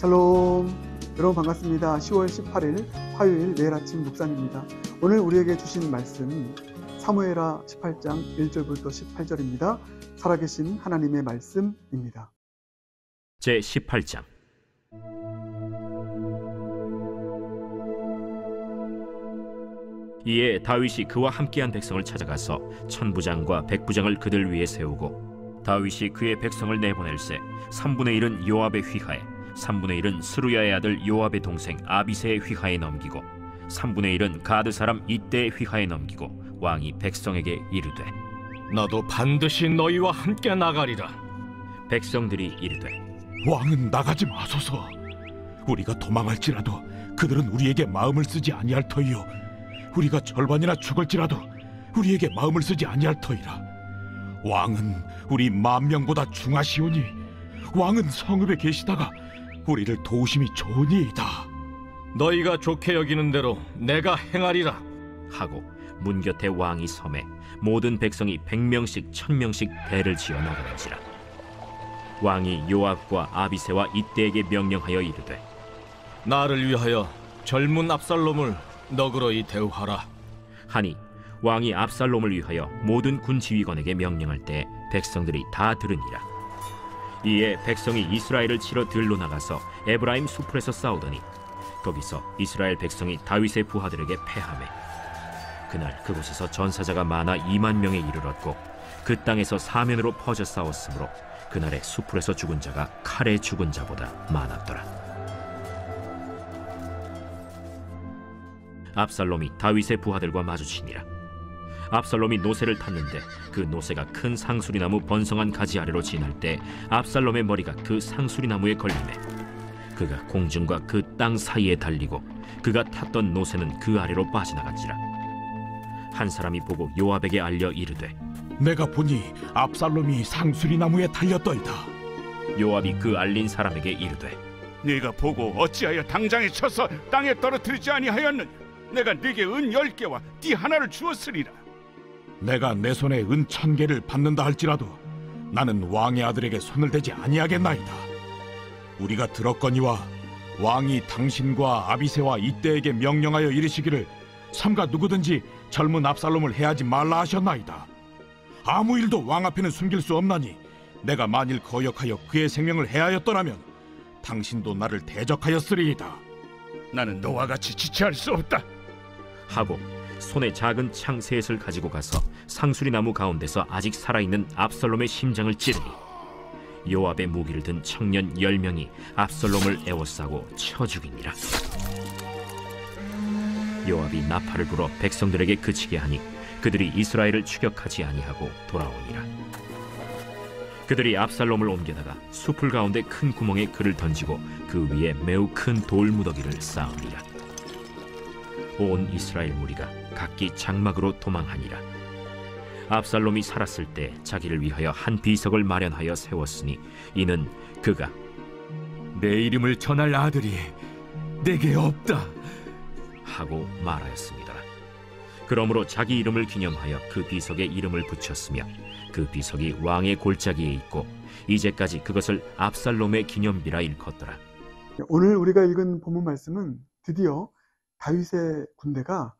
샬롬. 여러분 반갑습니다. 10월 18일 화요일 내일 아침 묵상입니다. 오늘 우리에게 주신 말씀 사무엘하 18장 1절부터 18절입니다. 살아계신 하나님의 말씀입니다. 제 18장. 이에 다윗이 그와 함께한 백성을 찾아가서 천부장과 백부장을 그들 위에 세우고, 다윗이 그의 백성을 내보낼세 3분의 1은 요압의 휘하에, 3분의 1은 스루야의 아들 요압의 동생 아비새의 휘하에 넘기고, 3분의 1은 가드 사람 이때의 휘하에 넘기고, 왕이 백성에게 이르되, 나도 반드시 너희와 함께 나가리라. 백성들이 이르되, 왕은 나가지 마소서. 우리가 도망할지라도 그들은 우리에게 마음을 쓰지 아니할 터이요, 우리가 절반이나 죽을지라도 우리에게 마음을 쓰지 아니할 터이라. 왕은 우리 10,000명보다 중하시오니 왕은 성읍에 계시다가 우리를 도우심이 좋으니이다. 너희가 좋게 여기는 대로 내가 행하리라 하고 문 곁에 왕이 섬에 모든 백성이 100명씩 1000명씩 대를 지어 나가는지라. 왕이 요압과 아비새와 이때에게 명령하여 이르되, 나를 위하여 젊은 압살롬을 너그러이 대우하라 하니, 왕이 압살롬을 위하여 모든 군 지휘관에게 명령할 때 백성들이 다 들으니라. 이에 백성이 이스라엘을 치러 들로 나가서 에브라임 수풀에서 싸우더니, 거기서 이스라엘 백성이 다윗의 부하들에게 패하매, 그날 그곳에서 전사자가 많아 20,000명에 이르렀고, 그 땅에서 사면으로 퍼져 싸웠으므로 그날에 수풀에서 죽은 자가 칼에 죽은 자보다 많았더라. 압살롬이 다윗의 부하들과 마주치니라. 압살롬이 노새를 탔는데 그 노새가 큰 상수리나무 번성한 가지 아래로 지날 때 압살롬의 머리가 그 상수리나무에 걸리매, 그가 공중과 그 땅 사이에 달리고 그가 탔던 노새는 그 아래로 빠져나간지라. 한 사람이 보고 요압에게 알려 이르되, 내가 보니 압살롬이 상수리나무에 달렸더이다. 요압이 그 알린 사람에게 이르되, 네가 보고 어찌하여 당장에 쳐서 땅에 떨어뜨리지 아니하였느냐? 내가 네게 은 10개와 띠 하나를 주었으리라. 내가 내 손에 은 1,000개를 받는다 할지라도 나는 왕의 아들에게 손을 대지 아니하겠나이다. 우리가 들었거니와 왕이 당신과 아비새와 이때에게 명령하여 이르시기를 삼가 누구든지 젊은 압살롬을 해하지 말라 하셨나이다. 아무 일도 왕 앞에는 숨길 수 없나니 내가 만일 거역하여 그의 생명을 해하였더라면 당신도 나를 대적하였으리이다. 나는 너와 같이 지체할 수 없다 하고 손에 작은 창 셋을 가지고 가서 상수리나무 가운데서 아직 살아있는 압살롬의 심장을 찌르니, 요압의 무기를 든 청년 10명이 압살롬을 에워싸고 쳐 죽이니라. 요압이 나팔을 불어 백성들에게 그치게 하니 그들이 이스라엘을 추격하지 아니하고 돌아오니라. 그들이 압살롬을 옮겨다가 수풀 가운데 큰 구멍에 그를 던지고 그 위에 매우 큰 돌무더기를 쌓으니라. 온 이스라엘 무리가 각기 장막으로 도망하니라. 압살롬이 살았을 때 자기를 위하여 한 비석을 마련하여 세웠으니 이는 그가 내 이름을 전할 아들이 내게 없다 하고 말하였습니다. 그러므로 자기 이름을 기념하여 그 비석에 이름을 붙였으며 그 비석이 왕의 골짜기에 있고 이제까지 그것을 압살롬의 기념비라 일컫더라. 오늘 우리가 읽은 본문 말씀은 드디어 다윗의 군대가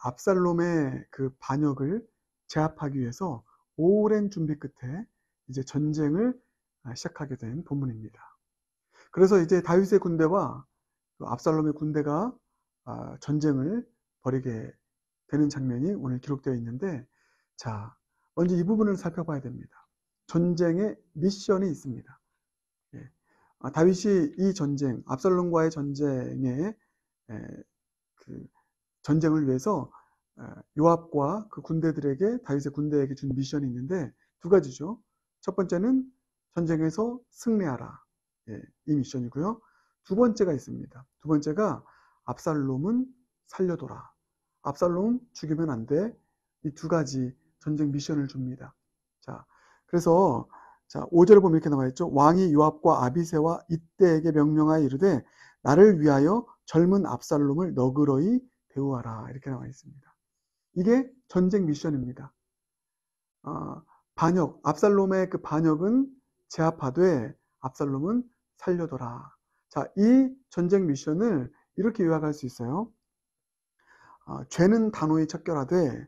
압살롬의 그 반역을 제압하기 위해서 오랜 준비 끝에 이제 전쟁을 시작하게 된 본문입니다. 그래서 이제 다윗의 군대와 압살롬의 군대가 전쟁을 벌이게 되는 장면이 오늘 기록되어 있는데, 자, 먼저 이 부분을 살펴봐야 됩니다. 전쟁의 미션이 있습니다. 다윗이 이 전쟁, 압살롬과의 전쟁에 그 전쟁을 위해서 요압과 그 군대들에게, 다윗의 군대에게 준 미션이 있는데 두 가지죠. 첫 번째는 전쟁에서 승리하라, 이 미션이고요. 두 번째가 있습니다. 두 번째가 압살롬은 살려둬라. 압살롬 죽이면 안 돼. 이 두 가지 전쟁 미션을 줍니다. 자, 그래서 5절을 보면 이렇게 나와 있죠. 왕이 요압과 아비새와 이때에게 명령하여 이르되 나를 위하여 젊은 압살롬을 너그러이 대우하라. 이렇게 나와 있습니다. 이게 전쟁 미션입니다. 반역, 압살롬의 그 반역은 제압하되 압살롬은 살려둬라. 자, 이 전쟁 미션을 이렇게 요약할 수 있어요. 죄는 단호히 척결하되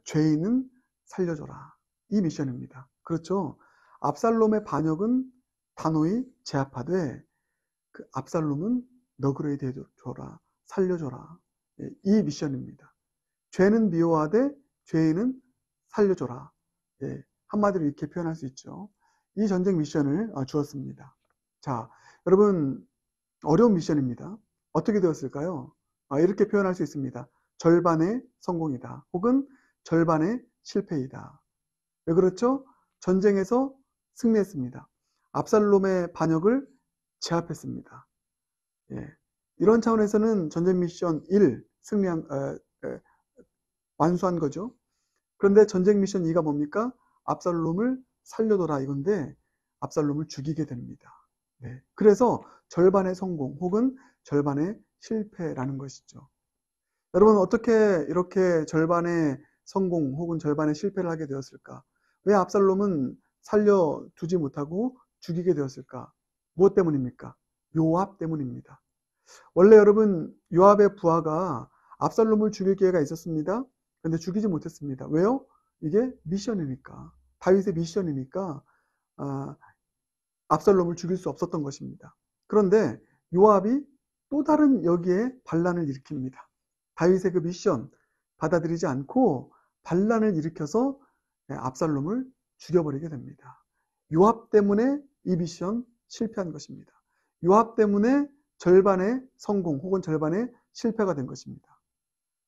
죄인은 살려줘라. 이 미션입니다. 그렇죠? 압살롬의 반역은 단호히 제압하되 그 압살롬은 너그러이 대줘라, 살려줘라. 예, 이 미션입니다. 죄는 미워하되 죄인은 살려줘라. 예, 한마디로 이렇게 표현할 수 있죠. 이 전쟁 미션을 주었습니다. 자, 여러분, 어려운 미션입니다. 어떻게 되었을까요? 이렇게 표현할 수 있습니다. 절반의 성공이다. 혹은 절반의 실패이다. 왜 그렇죠? 전쟁에서 승리했습니다. 압살롬의 반역을 제압했습니다. 예, 이런 차원에서는 전쟁 미션 1 완수한 거죠. 그런데 전쟁 미션 2가 뭡니까? 압살롬을 살려둬라 이건데 압살롬을 죽이게 됩니다. 네, 그래서 절반의 성공 혹은 절반의 실패라는 것이죠. 여러분, 어떻게 이렇게 절반의 성공 혹은 절반의 실패를 하게 되었을까? 왜 압살롬은 살려두지 못하고 죽이게 되었을까? 무엇 때문입니까? 요압 때문입니다. 원래 여러분, 요압의 부하가 압살롬을 죽일 기회가 있었습니다. 그런데 죽이지 못했습니다. 왜요? 이게 미션이니까, 다윗의 미션이니까 압살롬을 죽일 수 없었던 것입니다. 그런데 요압이 또 다른 여기에 반란을 일으킵니다. 다윗의 그 미션 받아들이지 않고 반란을 일으켜서 압살롬을 죽여버리게 됩니다. 요압 때문에 이 미션 실패한 것입니다. 요압 때문에 절반의 성공 혹은 절반의 실패가 된 것입니다.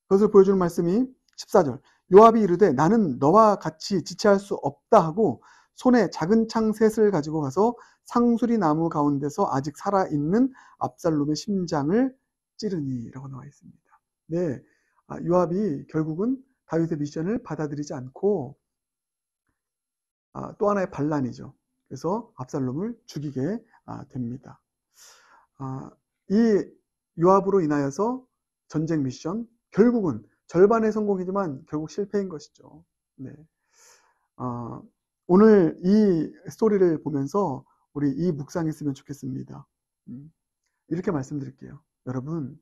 그것을 보여주는 말씀이 14절. 요압이 이르되 나는 너와 같이 지체할 수 없다 하고 손에 작은 창 셋을 가지고 가서 상수리 나무 가운데서 아직 살아있는 압살롬의 심장을 찌르니 라고 나와 있습니다. 네, 요압이 결국은 다윗의 미션을 받아들이지 않고 또 하나의 반란이죠. 그래서 압살롬을 죽이게 됩니다. 이 요압으로 인하여서 전쟁 미션 결국은 절반의 성공이지만 결국 실패인 것이죠. 네. 오늘 이 스토리를 보면서 우리 이 묵상했으면 좋겠습니다. 이렇게 말씀드릴게요. 여러분,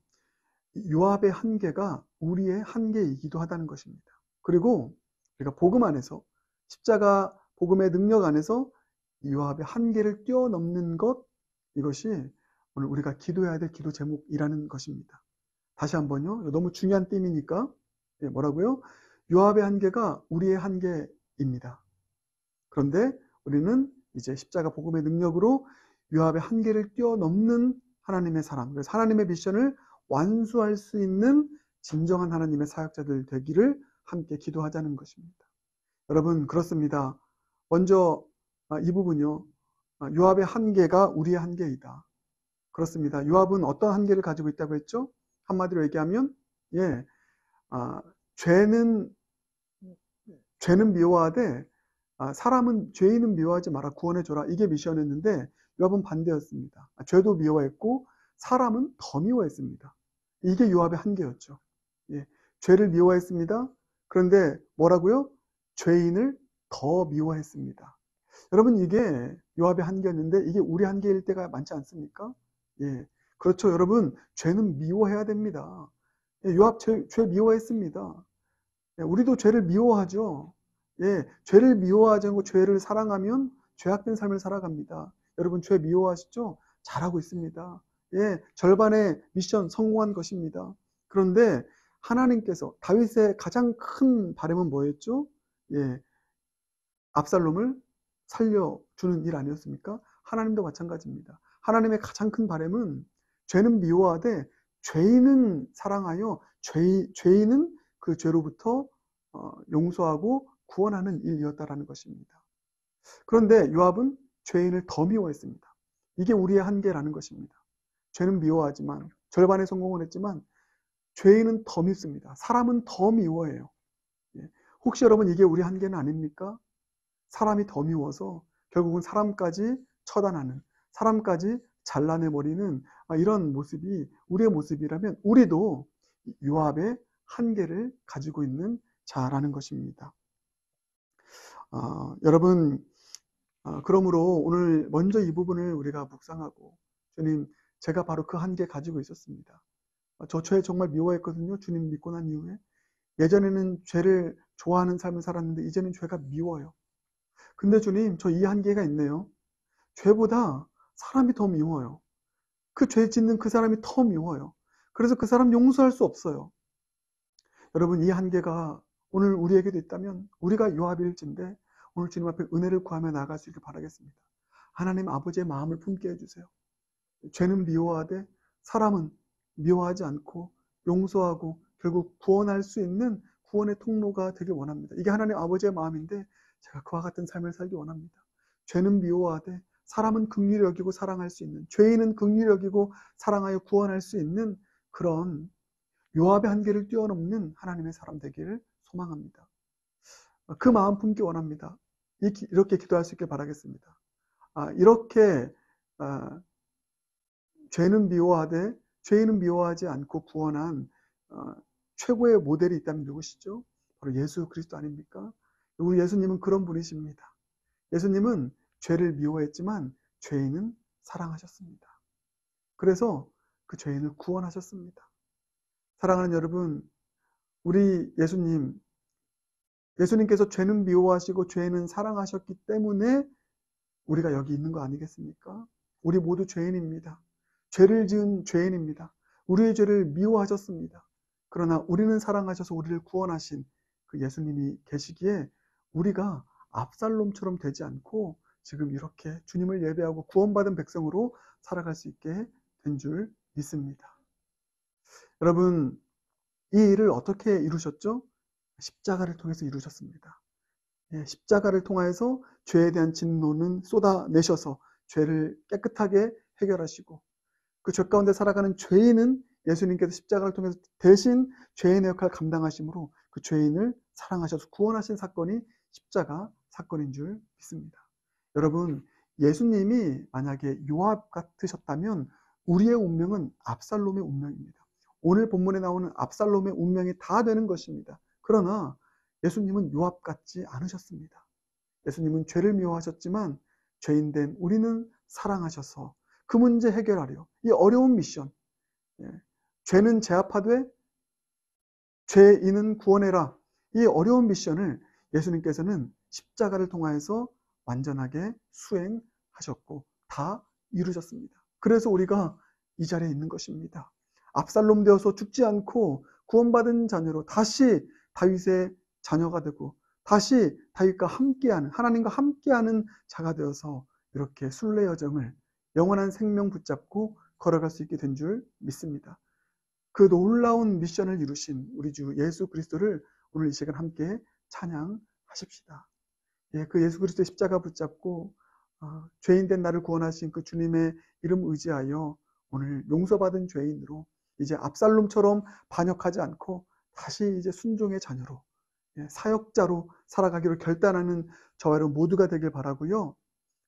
요압의 한계가 우리의 한계이기도 하다는 것입니다. 그리고 우리가 복음 안에서 십자가 복음의 능력 안에서 요압의 한계를 뛰어넘는 것, 이것이 오늘 우리가 기도해야 될 기도 제목이라는 것입니다. 다시 한번요. 너무 중요한 띠이니까 뭐라고요? 요압의 한계가 우리의 한계입니다. 그런데 우리는 이제 십자가 복음의 능력으로 요압의 한계를 뛰어넘는 하나님의 사람, 그래서 하나님의 미션을 완수할 수 있는 진정한 하나님의 사역자들 되기를 함께 기도하자는 것입니다. 여러분, 그렇습니다. 먼저 이 부분요. 요압의 한계가 우리의 한계이다. 그렇습니다. 요압은 어떤 한계를 가지고 있다고 했죠? 한마디로 얘기하면 죄는 미워하되 사람은 죄인은 미워하지 마라, 구원해줘라. 이게 미션이었는데 요압은 반대였습니다. 죄도 미워했고 사람은 더 미워했습니다. 이게 요압의 한계였죠. 예, 죄를 미워했습니다. 그런데 뭐라고요? 죄인을 더 미워했습니다. 여러분, 이게 요압의 한계였는데 이게 우리 한계일 때가 많지 않습니까? 예, 그렇죠. 여러분, 죄는 미워해야 됩니다. 예, 요압 죄 미워했습니다. 예, 우리도 죄를 미워하죠. 예, 죄를 미워하지 않고 죄를 사랑하면 죄악된 삶을 살아갑니다. 여러분, 죄 미워하시죠? 잘하고 있습니다. 예, 절반의 미션 성공한 것입니다. 그런데 하나님께서 다윗의 가장 큰 바람은 뭐였죠? 예, 압살롬을 살려주는 일 아니었습니까? 하나님도 마찬가지입니다. 하나님의 가장 큰 바람은 죄는 미워하되 죄인은 사랑하여 죄인은 그 죄로부터 용서하고 구원하는 일이었다라는 것입니다. 그런데 요압은 죄인을 더 미워했습니다. 이게 우리의 한계라는 것입니다. 죄는 미워하지만 절반의 성공을 했지만 죄인은 더 밉습니다. 사람은 더 미워해요. 혹시 여러분, 이게 우리 한계는 아닙니까? 사람이 더 미워서 결국은 사람까지 처단하는, 사람까지 잘라내버리는 이런 모습이 우리의 모습이라면 우리도 요압의 한계를 가지고 있는 자라는 것입니다. 여러분, 그러므로 오늘 먼저 이 부분을 우리가 묵상하고 주님, 제가 바로 그 한계 가지고 있었습니다. 저 죄 정말 미워했거든요. 주님 믿고 난 이후에. 예전에는 죄를 좋아하는 삶을 살았는데 이제는 죄가 미워요. 근데 주님, 저 이 한계가 있네요. 죄보다 사람이 더 미워요. 그 죄 짓는 그 사람이 더 미워요. 그래서 그 사람 용서할 수 없어요. 여러분, 이 한계가 오늘 우리에게도 있다면 우리가 요압일진데 오늘 주님 앞에 은혜를 구하며 나아갈 수 있길 바라겠습니다. 하나님 아버지의 마음을 품게 해주세요. 죄는 미워하되 사람은 미워하지 않고 용서하고 결국 구원할 수 있는 구원의 통로가 되길 원합니다. 이게 하나님 아버지의 마음인데 제가 그와 같은 삶을 살기 원합니다. 죄는 미워하되 사람은 긍휼히 여기고 사랑할 수 있는, 죄인은 긍휼히 여기고 사랑하여 구원할 수 있는 그런 요압의 한계를 뛰어넘는 하나님의 사람 되기를 소망합니다. 그 마음 품기 원합니다. 이렇게 기도할 수 있길 바라겠습니다. 이렇게 죄는 미워하되 죄인은 미워하지 않고 구원한 최고의 모델이 있다면 누구시죠? 바로 예수 그리스도 아닙니까? 우리 예수님은 그런 분이십니다. 예수님은 죄를 미워했지만 죄인은 사랑하셨습니다. 그래서 그 죄인을 구원하셨습니다. 사랑하는 여러분, 우리 예수님께서 죄는 미워하시고 죄인은 사랑하셨기 때문에 우리가 여기 있는 거 아니겠습니까? 우리 모두 죄인입니다. 죄를 지은 죄인입니다. 우리의 죄를 미워하셨습니다. 그러나 우리는 사랑하셔서 우리를 구원하신 그 예수님이 계시기에 우리가 압살롬처럼 되지 않고 지금 이렇게 주님을 예배하고 구원받은 백성으로 살아갈 수 있게 된 줄 믿습니다. 여러분, 이 일을 어떻게 이루셨죠? 십자가를 통해서 이루셨습니다. 십자가를 통해서 죄에 대한 진노는 쏟아내셔서 죄를 깨끗하게 해결하시고 그 죄 가운데 살아가는 죄인은 예수님께서 십자가를 통해서 대신 죄인의 역할을 감당하심으로 그 죄인을 사랑하셔서 구원하신 사건이 십자가 사건인 줄 믿습니다. 여러분, 예수님이 만약에 요압 같으셨다면 우리의 운명은 압살롬의 운명입니다. 오늘 본문에 나오는 압살롬의 운명이 다 되는 것입니다. 그러나 예수님은 요압 같지 않으셨습니다. 예수님은 죄를 미워하셨지만 죄인된 우리는 사랑하셔서 그 문제 해결하려 이 어려운 미션, 죄는 제압하되 죄인은 구원해라, 이 어려운 미션을 예수님께서는 십자가를 통하여서 완전하게 수행하셨고 다 이루셨습니다. 그래서 우리가 이 자리에 있는 것입니다. 압살롬 되어서 죽지 않고 구원받은 자녀로 다시 다윗의 자녀가 되고 다시 다윗과 함께하는, 하나님과 함께하는 자가 되어서 이렇게 순례 여정을 영원한 생명 붙잡고 걸어갈 수 있게 된 줄 믿습니다. 그 놀라운 미션을 이루신 우리 주 예수 그리스도를 오늘 이 시간 함께 찬양하십시다. 그 예수 그리스도의 십자가 붙잡고 죄인된 나를 구원하신 그 주님의 이름 의지하여 오늘 용서받은 죄인으로 이제 압살롬처럼 반역하지 않고 다시 이제 순종의 자녀로, 사역자로 살아가기로 결단하는 저와 여러분 모두가 되길 바라고요.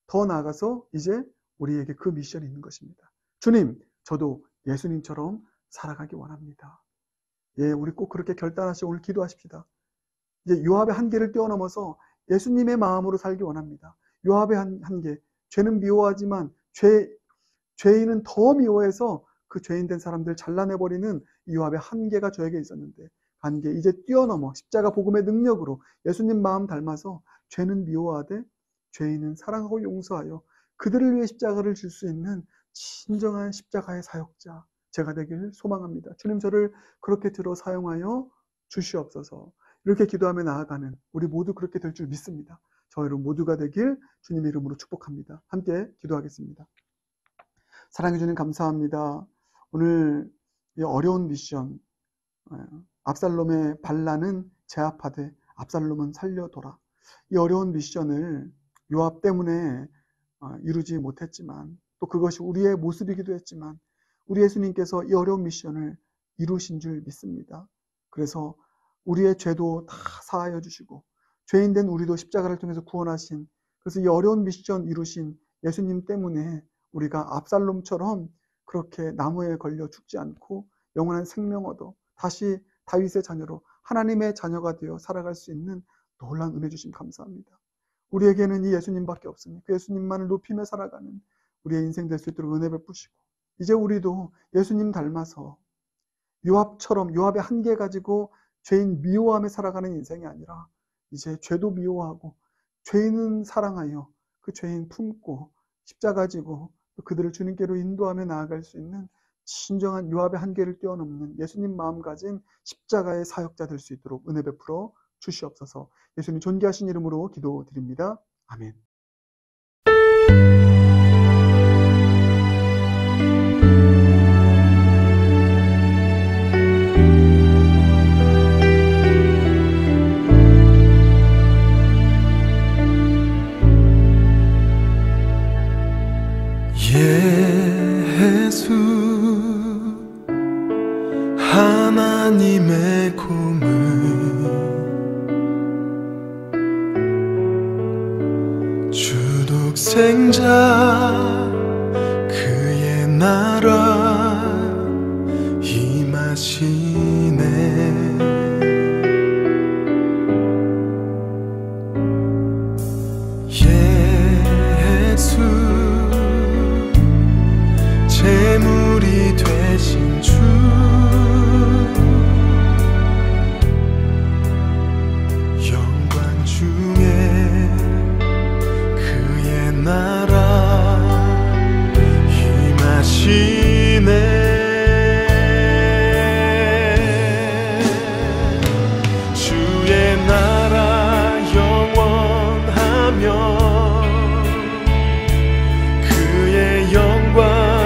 더 나아가서 이제 우리에게 그 미션이 있는 것입니다. 주님, 저도 예수님처럼 살아가기 원합니다. 우리 꼭 그렇게 결단하시고 오늘 기도하십시다. 이제 요압의 한계를 뛰어넘어서 예수님의 마음으로 살기 원합니다. 요압의 한계, 죄는 미워하지만 죄인은 더 미워해서 그 죄인된 사람들 잘라내버리는 이 요압의 한계가 저에게 있었는데 한계 이제 뛰어넘어 십자가 복음의 능력으로 예수님 마음 닮아서 죄는 미워하되 죄인은 사랑하고 용서하여 그들을 위해 십자가를 줄 수 있는 진정한 십자가의 사역자 제가 되길 소망합니다. 주님, 저를 그렇게 들어 사용하여 주시옵소서. 이렇게 기도하며 나아가는 우리 모두 그렇게 될 줄 믿습니다. 저희 여러분 모두가 되길 주님의 이름으로 축복합니다. 함께 기도하겠습니다. 사랑해 주님 감사합니다. 오늘 이 어려운 미션, 압살롬의 반란은 제압하되 압살롬은 살려둬라, 이 어려운 미션을 요압 때문에 이루지 못했지만 또 그것이 우리의 모습이기도 했지만 우리 예수님께서 이 어려운 미션을 이루신 줄 믿습니다. 그래서 우리의 죄도 다 사하여 주시고 죄인된 우리도 십자가를 통해서 구원하신, 그래서 이 어려운 미션 이루신 예수님 때문에 우리가 압살롬처럼 그렇게 나무에 걸려 죽지 않고 영원한 생명 얻어 다시 다윗의 자녀로 하나님의 자녀가 되어 살아갈 수 있는 놀라운 은혜 주심 감사합니다. 우리에게는 이 예수님밖에 없으니 그 예수님만을 높이며 살아가는 우리의 인생 될 수 있도록 은혜 베푸시고 이제 우리도 예수님 닮아서 요압처럼 요압의 한계 가지고 죄인 미워함에 살아가는 인생이 아니라 이제 죄도 미워하고 죄인은 사랑하여 그 죄인 품고 십자가 지고 그들을 주님께로 인도하며 나아갈 수 있는 진정한 요압의 한계를 뛰어넘는 예수님 마음 가진 십자가의 사역자 될 수 있도록 은혜 베풀어 주시옵소서. 예수님 존귀하신 이름으로 기도드립니다. 아멘. 예수 하나님의 고문 주독생자 그의 나라 임하시네. 예수 재물이 되신 주 영광 중에 그의 나라 임하시네. 주의 나라 영원하며 그의 영광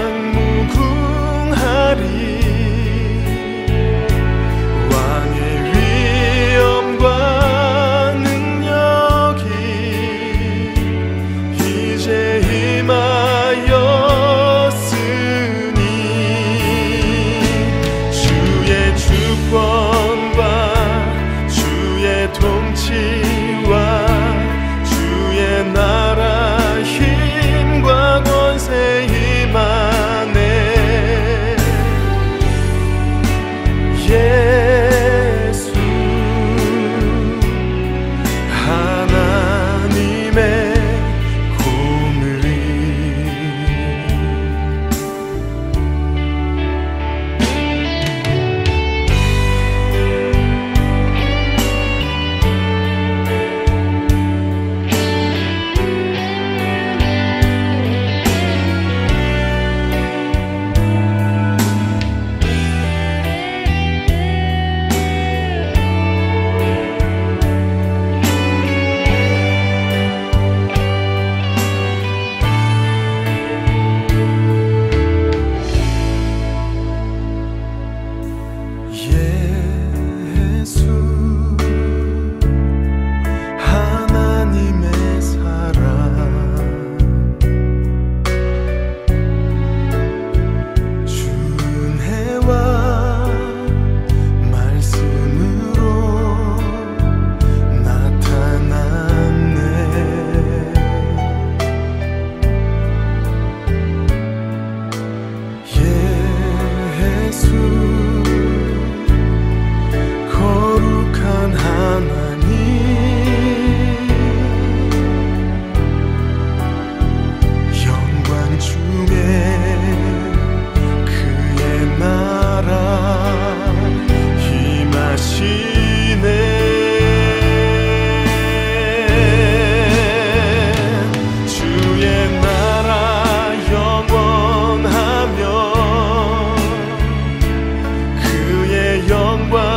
영광